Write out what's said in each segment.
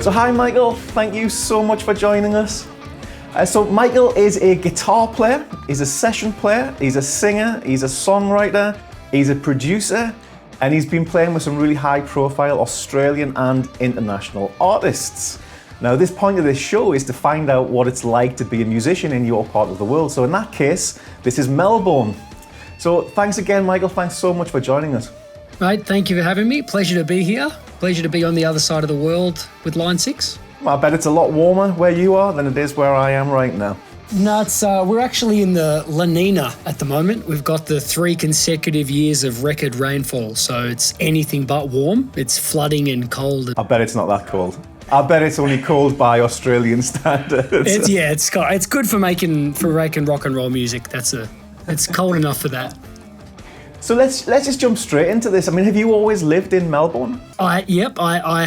So hi Michael, thank you so much for joining us. So Michael is a guitar player, he's a session player, he's a singer, he's a songwriter, he's a producer, and he's been playing with some really high profile Australian and international artists. Now this point of this show is to find out what it's like to be a musician in your part of the world. So in that case, this is Melbourne. So thanks again Michael, thanks so much for joining us. Mate, thank you for having me. Pleasure to be here. Pleasure to be on the other side of the world with Line 6. I bet it's a lot warmer where you are than it is where I am right now. No, we're actually in the La Nina at the moment. We've got the 3 consecutive years of record rainfall, so it's anything but warm. It's flooding and cold. I bet it's not that cold. I bet it's only cold by Australian standards. It's good for making rock and roll music. It's cold enough for that. So let's just jump straight into this. I mean, have you always lived in Melbourne? I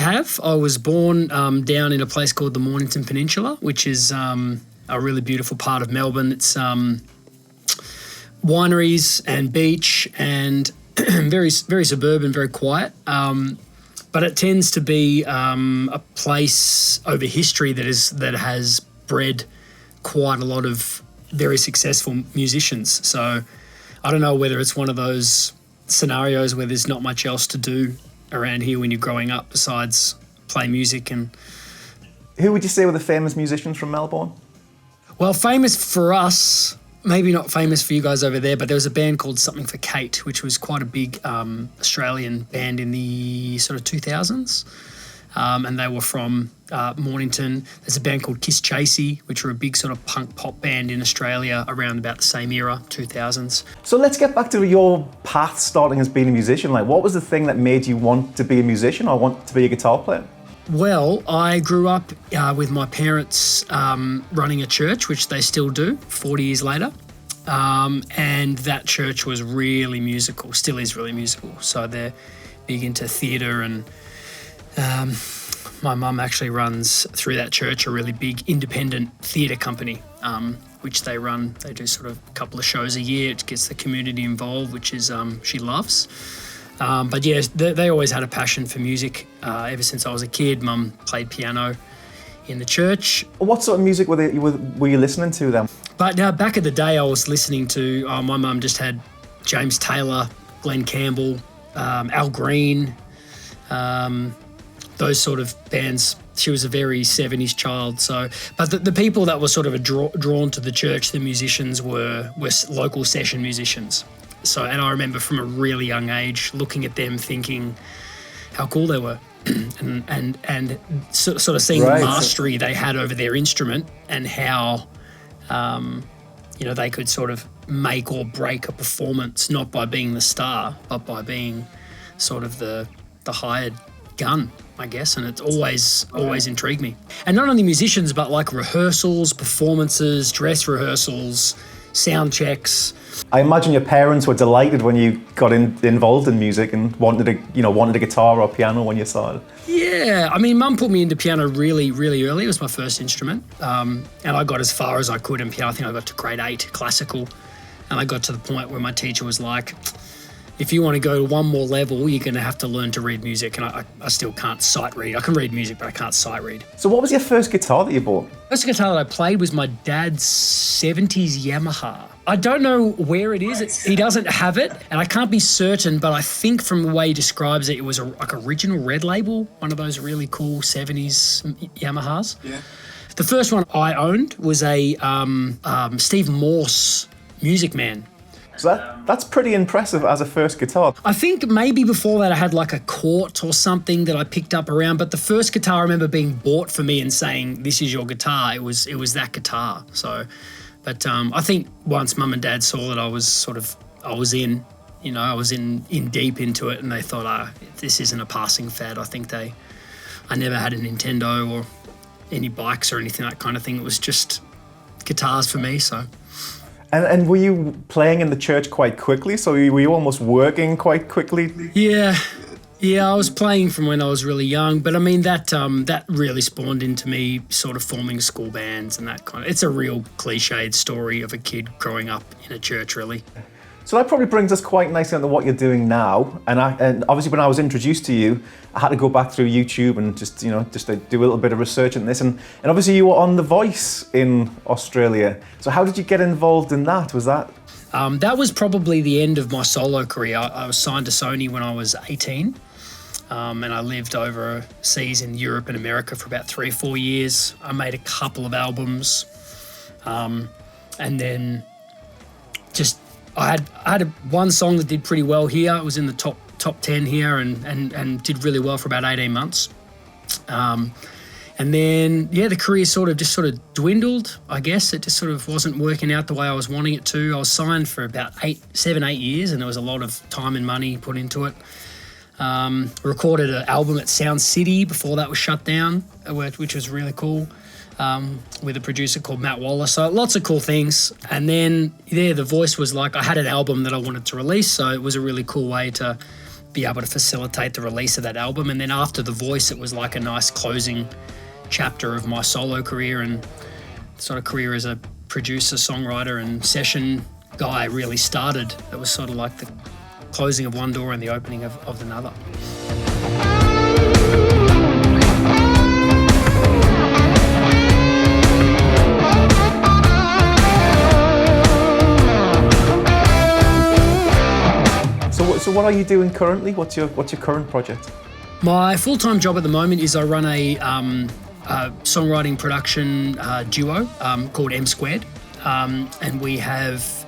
have. I was born down in a place called the Mornington Peninsula, which is a really beautiful part of Melbourne. It's wineries and beach and very, very suburban, very quiet. But it tends to be a place over history that has bred quite a lot of very successful musicians. So I don't know whether it's one of those scenarios where there's not much else to do around here when you're growing up besides play music. And who would you say were the famous musicians from Melbourne? Well, famous for us, maybe not famous for you guys over there, but there was a band called Something for Kate, which was quite a big Australian band in the sort of 2000s. And they were from Mornington. There's a band called Kiss Chasey, which were a big sort of punk pop band in Australia around about the same era, 2000s. So let's get back to your path starting as being a musician. Like, what was the thing that made you want to be a musician or want to be a guitar player? Well, I grew up with my parents running a church, which they still do 40 years later. And that church was really musical, still is really musical. So they're big into theatre and my mum actually runs through that church a really big independent theatre company, which they run. They do sort of a couple of shows a year. It gets the community involved, which is she loves. But yeah, they always had a passion for music. Ever since I was a kid, Mum played piano in the church. What sort of music were you listening to then? But now back in the day, I was listening to, my mum just had James Taylor, Glenn Campbell, Al Green, those sort of bands. She was a very 70s child. So, but the people that were sort of drawn to the church, the musicians were local session musicians. So, and I remember from a really young age looking at them thinking how cool they were and sort of seeing the mastery they had over their instrument and how, they could sort of make or break a performance, not by being the star, but by being sort of the hired gun, I guess. And it's always intrigued me. And not only musicians, but like rehearsals, performances, dress rehearsals, sound checks. I imagine your parents were delighted when you got involved in music and wanted a guitar or piano when you started. Yeah, I mean, Mum put me into piano really, really early. It was my first instrument, and I got as far as I could in piano. I think I got to grade 8 classical, and I got to the point where my teacher was like, if you want to go to one more level, you're going to have to learn to read music. And I still can't sight read. I can read music, but I can't sight read. So what was your first guitar that you bought? First guitar that I played was my dad's 70s Yamaha. I don't know where it is. He doesn't have it, and I can't be certain, but I think from the way he describes it, it was like original red label, one of those really cool 70s Yamahas. Yeah. The first one I owned was a Steve Morse Music Man. So that's pretty impressive as a first guitar. I think maybe before that I had like a Cort or something that I picked up around, but the first guitar I remember being bought for me and saying, "This is your guitar." It was that guitar. So, but I think once Mum and Dad saw that I was in deep into it, and they thought, this isn't a passing fad. I never had a Nintendo or any bikes or anything, that kind of thing. It was just guitars for me. So. And were you playing in the church quite quickly? So were you almost working quite quickly? Yeah, I was playing from when I was really young, but I mean that really spawned into me sort of forming school bands and that kind of. It's a real cliched story of a kid growing up in a church, really. So that probably brings us quite nicely onto what you're doing now. And obviously when I was introduced to you, I had to go back through YouTube and just to do a little bit of research on this. And obviously you were on The Voice in Australia. So how did you get involved in that? Was that? That was probably the end of my solo career. I was signed to Sony when I was 18. And I lived overseas in Europe and America for about 3 or 4 years. I made a couple of albums. And then just I had one song that did pretty well here. It was in the top 10 here and did really well for about 18 months. And then, the career sort of dwindled, I guess. It just sort of wasn't working out the way I was wanting it to. I was signed for about 7, 8 years, and there was a lot of time and money put into it. Recorded an album at Sound City before that was shut down, which was really cool. With a producer called Matt Waller. So lots of cool things. And then The Voice was like, I had an album that I wanted to release, so it was a really cool way to be able to facilitate the release of that album. And then after The Voice, it was like a nice closing chapter of my solo career and sort of career as a producer, songwriter and session guy really started. It was sort of like the closing of one door and the opening of another. So what are you doing currently? What's your current project? My full-time job at the moment is I run a songwriting production duo called MSquared, and we have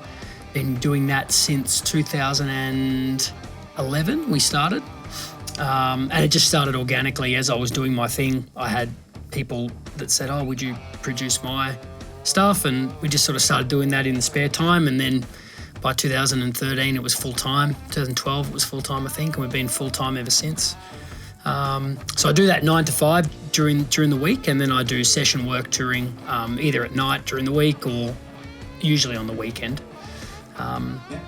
been doing that since 2011. We started, and it just started organically as I was doing my thing. I had people that said, "Oh, would you produce my stuff?" And we just sort of started doing that in the spare time, and then by 2013 it was full-time. 2012 it was full-time, I think, and we've been full-time ever since. So I do that 9 to 5 during the week, and then I do session work touring either at night during the week or usually on the weekend.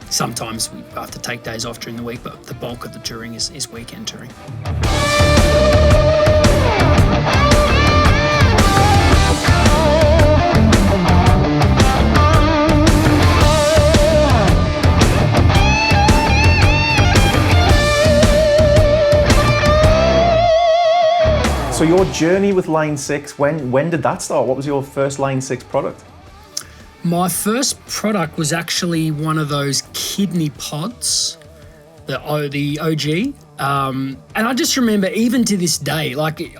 Sometimes we have to take days off during the week, but the bulk of the touring is weekend touring. So your journey with Line 6, when did that start? What was your first Line 6 product? My first product was actually one of those kidney pods, the OG. And I just remember, even to this day, hand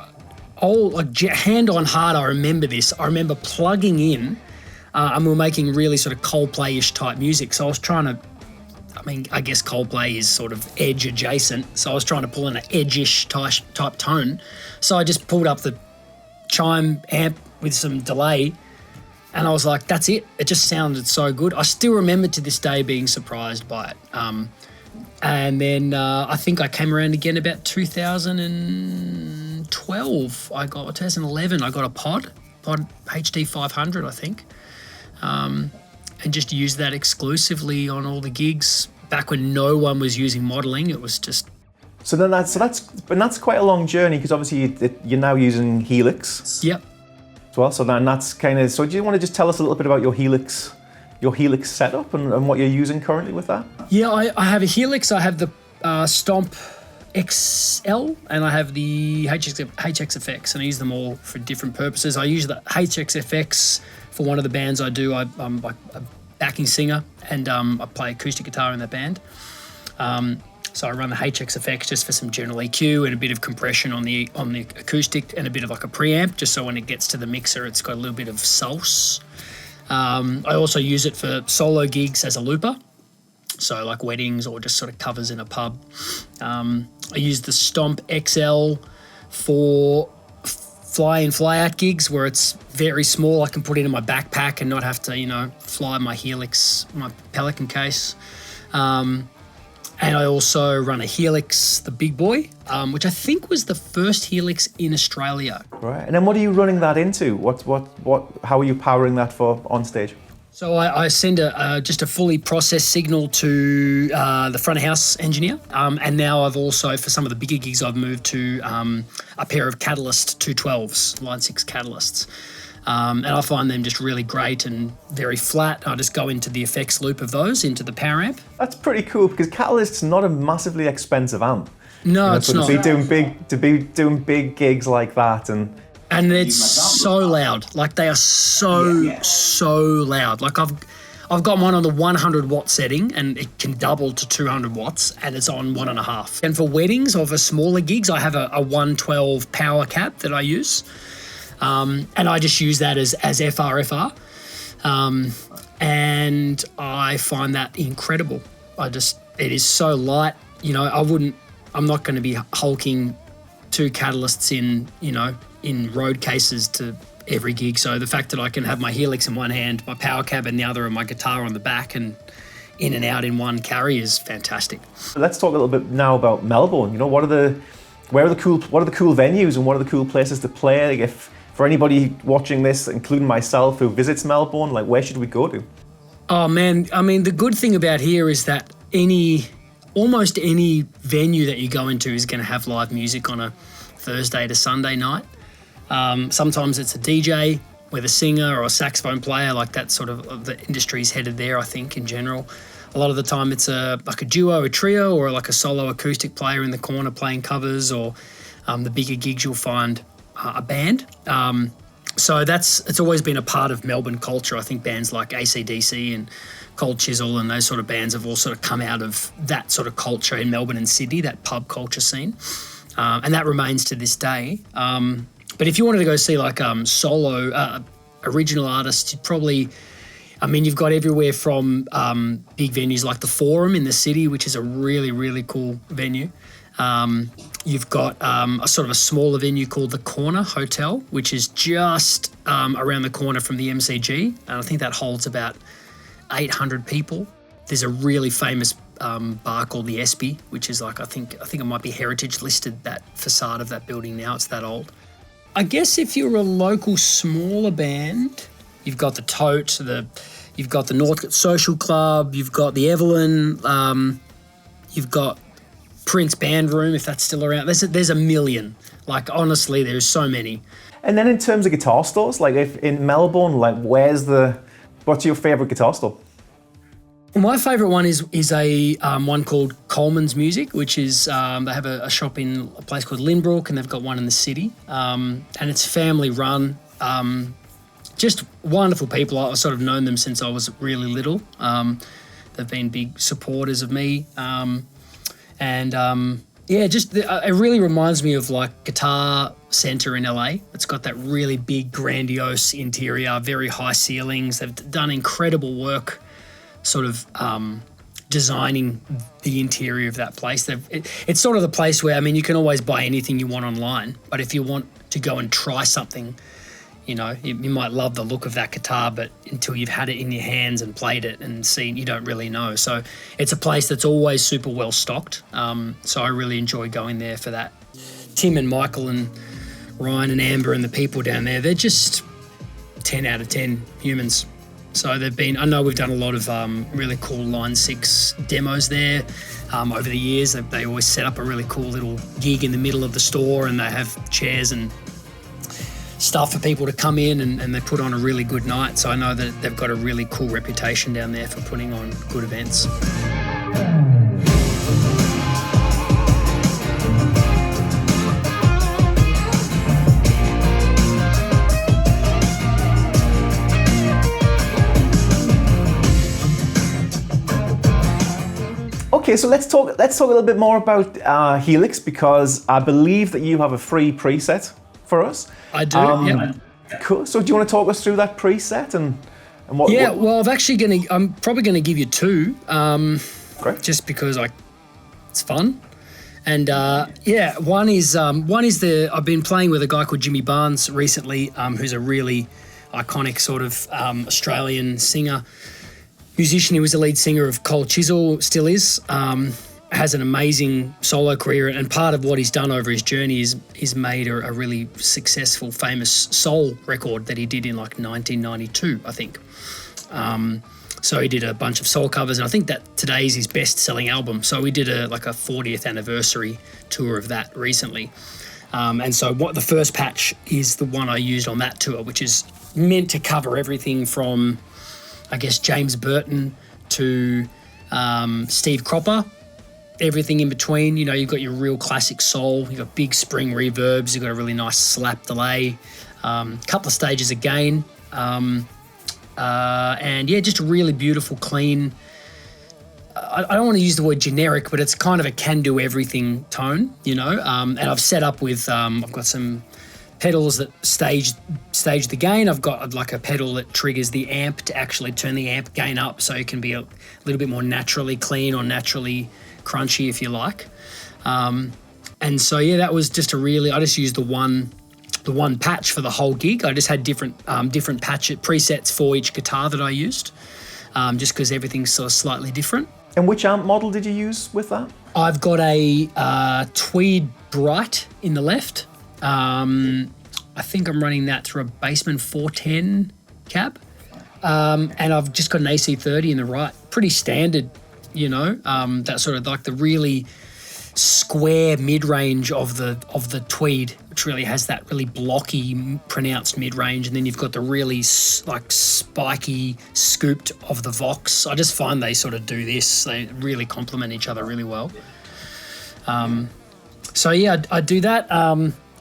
on heart, I remember this. I remember plugging in, and we were making really sort of Coldplay-ish type music. So I was trying to, I guess Coldplay is sort of edge adjacent. So I was trying to pull in an edge-ish type tone. So I just pulled up the chime amp with some delay, and I was like, that's it. It just sounded so good. I still remember to this day being surprised by it. And then I think I came around again about 2012. 2011, I got a pod HD 500, I think. And just used that exclusively on all the gigs back when no one was using modeling. It was just... So that's quite a long journey, because obviously you're now using Helix. Yep. As well. So then that's kind of... So do you want to just tell us a little bit about your Helix setup and what you're using currently with that? Yeah, I have a Helix. I have the Stomp XL, and I have the HXFX, and I use them all for different purposes. I use the HXFX for one of the bands I do. I'm a backing singer, and I play acoustic guitar in that band. So I run the HXFX just for some general EQ and a bit of compression on the acoustic, and a bit of like a preamp, just so when it gets to the mixer, it's got a little bit of sauce. I also use it for solo gigs as a looper, so like weddings or just sort of covers in a pub. I use the Stomp XL for fly-in, fly-out gigs where it's very small. I can put it in my backpack and not have to, fly my Helix, my Pelican case. And I also run a Helix, the big boy, which I think was the first Helix in Australia. Right, and then what are you running that into? How are you powering that for on stage? So I send just a fully processed signal to the front of house engineer, and now I've also, for some of the bigger gigs, I've moved to a pair of Catalyst 212s, Line 6 Catalysts. And I find them just really great and very flat. I just go into the effects loop of those into the power amp. That's pretty cool because Catalyst's not a massively expensive amp. No, it's not. To be doing big gigs like that, and it's so loud. Like they are so loud. Like I've got one on the 100 watt setting and it can double to 200 watts and it's on 1.5. And for weddings or for smaller gigs, I have a 112 power cap that I use. And I just use that as FRFR. And I find that incredible. It is so light. You know, I'm not going to be hulking 2 catalysts in road cases to every gig. So the fact that I can have my Helix in one hand, my power cab in the other, and my guitar on the back and in and out in one carry is fantastic. Let's talk a little bit now about Melbourne. You know, what are the cool venues and what are the cool places to play? Like if for anybody watching this, including myself, who visits Melbourne, like where should we go to? Oh man, I mean the good thing about here is that almost any venue that you go into is going to have live music on a Thursday to Sunday night. Sometimes it's a DJ with a singer or a saxophone player, like that sort of the industry's headed there, I think, in general. A lot of the time it's like a duo, a trio, or like a solo acoustic player in the corner playing covers, or the bigger gigs you'll find a band. So it's always been a part of Melbourne culture. I think bands like AC/DC and Cold Chisel and those sort of bands have all sort of come out of that sort of culture in Melbourne and Sydney, that pub culture scene. And that remains to this day. But if you wanted to go see like solo original artists, you'd probably, you've got everywhere from big venues like the Forum in the city, which is a really, really cool venue. You've got a sort of a smaller venue called the Corner Hotel, which is just around the corner from the MCG. And I think that holds about 800 people. There's a really famous bar called the Espy, which is like, I think it might be heritage listed, that facade of that building now. It's that old. I guess if you're a local smaller band, you've got the Tote, you've got the Northcote Social Club, you've got the Evelyn, you've got Prince Band Room, if that's still around. There's a million. Like, honestly, there's so many. And then in terms of guitar stores, like if in Melbourne, like what's your favourite guitar store? My favourite one is a one called Coleman's Music, which is they have a shop in a place called Lynbrook, and they've got one in the city, and it's family run. Just wonderful people. I've sort of known them since I was really little. They've been big supporters of me, it really reminds me of like Guitar Center in LA. It's got that really big, grandiose interior, very high ceilings. They've done incredible work sort of designing the interior of that place. It's sort of the place where, you can always buy anything you want online, but if you want to go and try something, you might love the look of that guitar, but until you've had it in your hands and played it and seen, you don't really know. So it's a place that's always super well stocked. So I really enjoy going there for that. Tim and Michael and Ryan and Amber and the people down there, they're just 10 out of 10 humans. So I know we've done a lot of really cool Line 6 demos there over the years. They always set up a really cool little gig in the middle of the store, and they have chairs and stuff for people to come in, and they put on a really good night. So I know that they've got a really cool reputation down there for putting on good events. Okay, so let's talk a little bit more about Helix, because I believe that you have a free preset for us. I do. Yeah. Cool. So do you want to talk us through that preset and what? Yeah. Well, I'm probably gonna give you two. Great. Just because it's fun. And one is I've been playing with a guy called Jimmy Barnes recently, who's a really iconic sort of Australian singer. Musician. He was the lead singer of Cold Chisel, still is, has an amazing solo career, and part of what he's done over his journey is he's made a really successful, famous soul record that he did in like 1992, I think. So he did a bunch of soul covers, and I think that today's his best-selling album. So we did a 40th anniversary tour of that recently. And so the first patch is the one I used on that tour, which is meant to cover everything from, I guess, James Burton to Steve Cropper, everything in between. You know, you've got your real classic soul, you've got big spring reverbs, you've got a really nice slap delay, couple of stages of gain, and yeah, just a really beautiful, clean, I don't want to use the word generic, but it's kind of a can-do everything tone, you know, and I've set up with, I've got some pedals that stage the gain. I've got like a pedal that triggers the amp to actually turn the amp gain up so it can be a little bit more naturally clean or naturally crunchy, if you like. And so, yeah, that was just I just used the one patch for the whole gig. I just had different patch presets for each guitar that I used, just because everything's sort of slightly different. And which amp model did you use with that? I've got a Tweed Bright in the left. I think I'm running that through a Bassman 410 cab. And I've just got an AC30 in the right. Pretty standard, you know, that sort of like the really square mid-range of the Tweed, which really has that really blocky, pronounced mid-range, and then you've got the really like spiky, scooped of the Vox. I just find they sort of do this. They really complement each other really well. So yeah, I do that.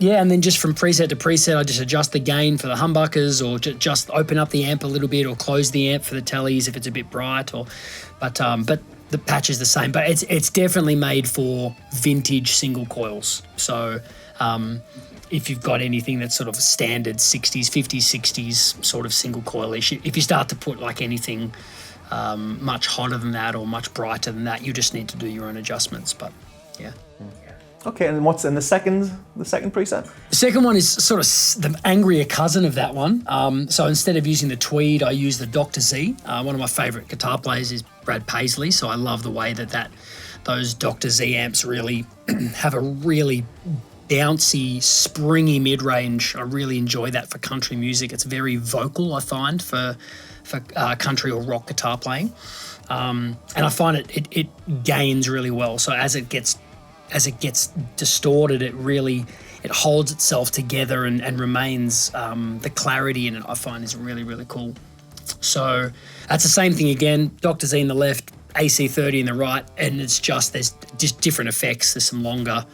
Yeah, and then just from preset to preset, I just adjust the gain for the humbuckers, or just open up the amp a little bit, or close the amp for the tellies if it's a bit bright. But the patch is the same. But it's definitely made for vintage single coils. So if you've got anything that's sort of standard 60s, 50s, 60s sort of single coil-ish, if you start to put like anything much hotter than that or much brighter than that, you just need to do your own adjustments. But yeah. Okay, and what's in the second preset? The second one is sort of the angrier cousin of that one. So instead of using the Tweed, I use the Dr. Z. One of my favourite guitar players is Brad Paisley, so I love the way that those Dr. Z amps really have a really bouncy, springy mid-range. I really enjoy that for country music. It's very vocal, I find, for country or rock guitar playing. And I find it gains really well. So as it gets distorted, it holds itself together and remains, the clarity in it I find is really, really cool. So that's the same thing again, Dr. Z in the left, AC30 in the right, and there's just different effects. There's some longer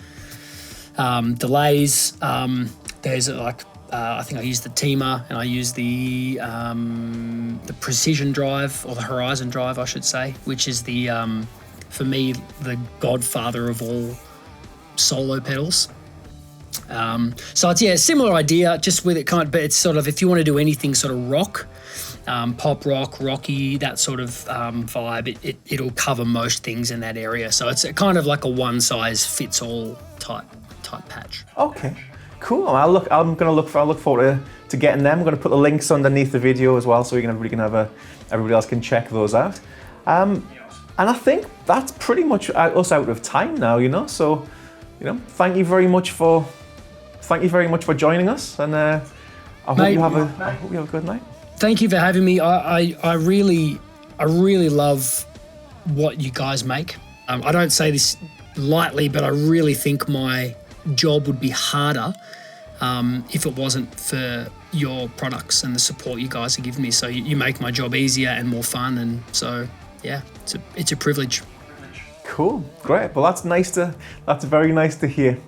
delays. There's I think I use the Teamer, and I use the Precision drive, or the Horizon drive I should say, which is the for me, the godfather of all solo pedals. So it's a similar idea, just with it but it's sort of, if you want to do anything sort of rock, pop rock, rocky, that sort of vibe, it'll cover most things in that area. So it's kind of like a one size fits all type patch. Okay, cool. I look forward to getting them. I'm going to put the links underneath the video as well, so everybody else can check those out. And I think that's pretty much us out of time now, you know. So, you know, thank you very much for joining us, and I hope you have a good night. Thank you for having me. I really love what you guys make. I don't say this lightly, but I really think my job would be harder if it wasn't for your products and the support you guys have given me. So you make my job easier and more fun, and so. Yeah, it's a privilege. Cool, great. Well, that's very nice to hear.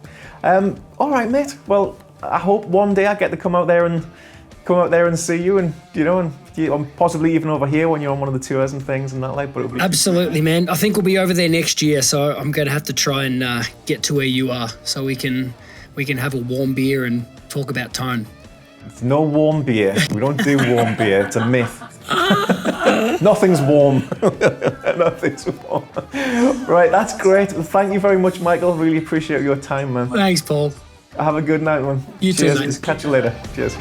All right, mate. Well, I hope one day I get to come out there and see you, and you know, and possibly even over here when you're on one of the tours and things and that like. But it'll be absolutely, man. I think we'll be over there next year, so I'm going to have to try and get to where you are, so we can have a warm beer and talk about tone. It's no warm beer. We don't do warm beer. It's a myth. Nothing's warm. Nothing's warm. Right, that's great. Well, thank you very much, Michael. Really appreciate your time, man. Thanks, Paul. Have a good night, man. You Cheers. too, mate. Catch you later. Cheers.